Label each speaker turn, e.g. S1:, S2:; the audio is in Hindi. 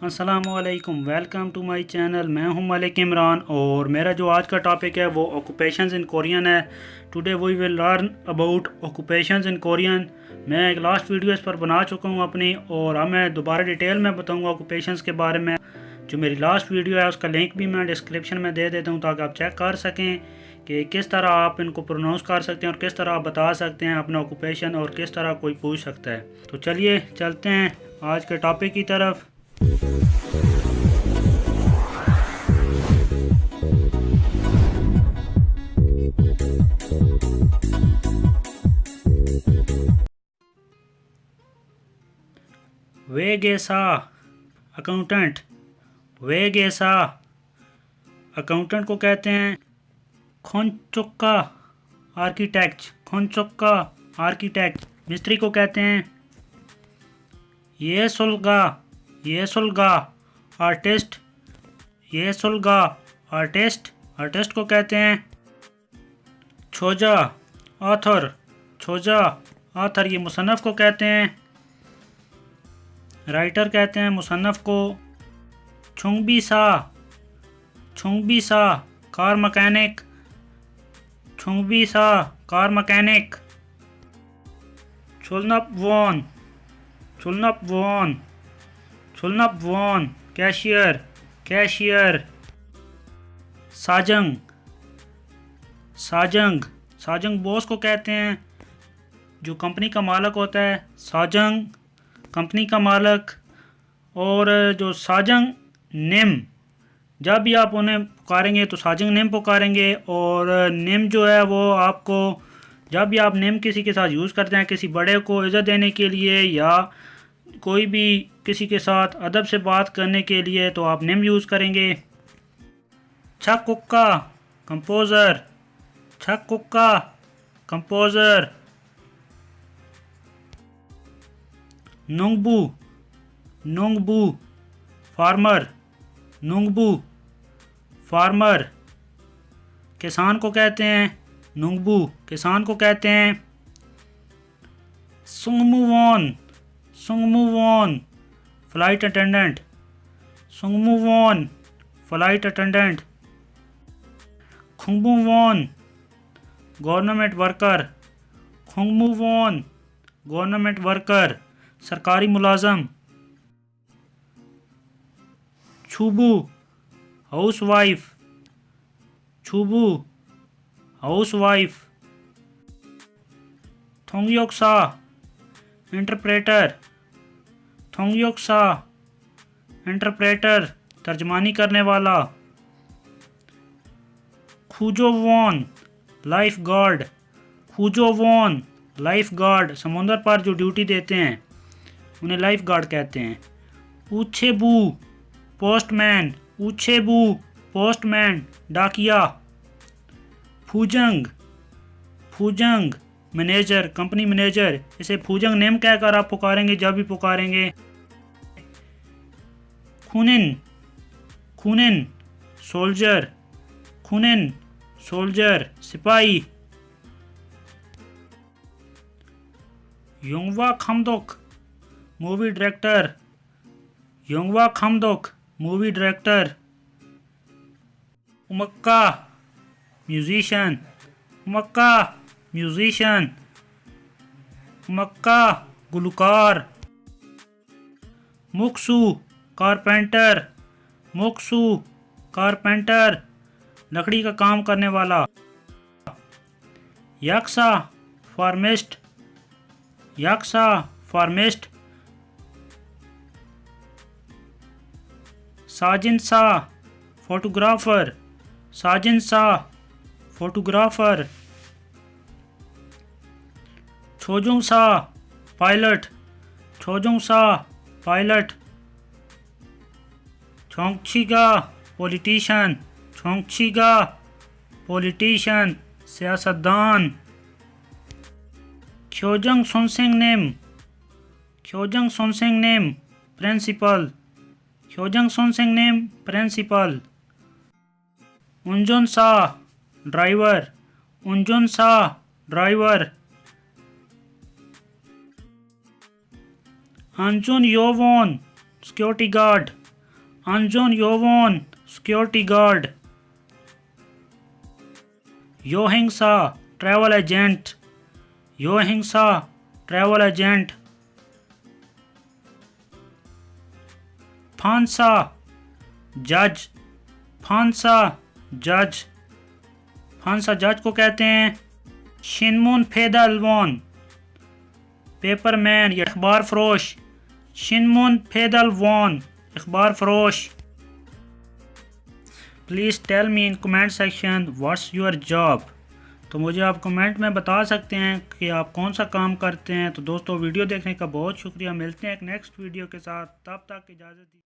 S1: अस्सलामुअलैकुम, वेलकम टू माय चैनल। मैं हूं मलिक इमरान और मेरा जो आज का टॉपिक है वो ऑक्यूपेशंस इन कोरियन है। Today we will learn about occupations in Korean. मैं एक लास्ट वीडियो इस पर बना चुका हूं अपनी, और अब मैं दोबारा डिटेल में बताऊंगा ऑक्यूपेशंस के बारे में। जो मेरी लास्ट वीडियो है उसका लिंक भी मैं डिस्क्रिप्शन में दे देता हूँ ताकि आप चेक कर सकें कि किस तरह आप इनको प्रोनाउंस कर सकते हैं और किस तरह आप बता सकते हैं अपना ऑक्यूपेशन, और किस तरह कोई पूछ सकता है। तो चलिए चलते हैं आज के टॉपिक की तरफ। वेगेसा अकाउंटेंट। वेगेसा अकाउंटेंट को कहते हैं। खोनचुक्का आर्किटेक्ट। खोनचुक्का आर्किटेक्ट मिस्त्री को कहते हैं। ये सुलगा आर्टिस्ट। ये सुलगा आर्टिस्ट को कहते हैं। छोजा ऑथर ये मुसन्नफ़ को कहते हैं। राइटर कहते हैं मुसन्नफ़ को। छुंगबीसा कार मैकेनिक। छुलनपवॉन कैशियर। साजंग बॉस को कहते हैं, जो कंपनी का मालिक होता है। साजंग कंपनी का मालिक। और जो साजंग निम, जब भी आप उन्हें पुकारेंगे तो साजंग निम पुकारेंगे। और निम जो है वो आपको, जब भी आप निम किसी के साथ यूज़ करते हैं, किसी बड़े को इज़्ज़त देने के लिए या कोई भी किसी के साथ अदब से बात करने के लिए, तो आप निम यूज़ करेंगे। छक्कुक्का कंपोज़र। नुंगबू फार्मर। किसान को कहते हैं नुंगबू। सुंगमुवॉन फ्लाइट अटेंडेंट। खुंगमुवॉन गवर्नमेंट वर्कर सरकारी मुलाजम। छुबू हाउसवाइफ। थोंगयोक्सा इंटरप्रेटर तर्जमानी करने वाला। खुजोवॉन लाइफ गार्ड समुद्र पर जो ड्यूटी देते हैं उन्हें लाइफ गार्ड कहते हैं। उछेबू पोस्टमैन डाकिया। फूजंग मैनेजर कंपनी मैनेजर। इसे फूजंग नेम कहकर आप पुकारेंगे जब भी पुकारेंगे। खूनिन सोल्जर सिपाही। योंगवा खमदोक मूवी डायरेक्टर। उमक्का म्यूजिशियन। गुलकार। मुक्सू कारपेंटर लकड़ी का काम करने वाला। यक्सा फार्मिस्ट। साजिनसा फोटोग्राफर। छोजुंगसा पायलट। छोंगछिगा पॉलिटिशियन सियासतदान। ख्योजंग सोनसेंग नेम प्रिंसिपल। उंजोनसा ड्राइवर। अंजुन योवोन सिक्योरिटी गार्ड। अंजुन योवोन सिक्योरिटी गार्ड। योहिंसा ट्रैवल एजेंट। योहिंसा ट्रैवल एजेंट। फांसा जज। फांसा जज। फांसा जज को कहते हैं। शिनमुन फेदलवॉन पेपरमैन या अखबार फरोश। शिनमुन फेदलवॉन अखबार फरोश। Please tell me in comment section what's your job. तो मुझे आप कमेंट में बता सकते हैं कि आप कौन सा काम करते हैं। तो दोस्तों वीडियो देखने का बहुत शुक्रिया। मिलते हैं एक नेक्स्ट वीडियो के साथ, तब तक इजाज़त दीजिए।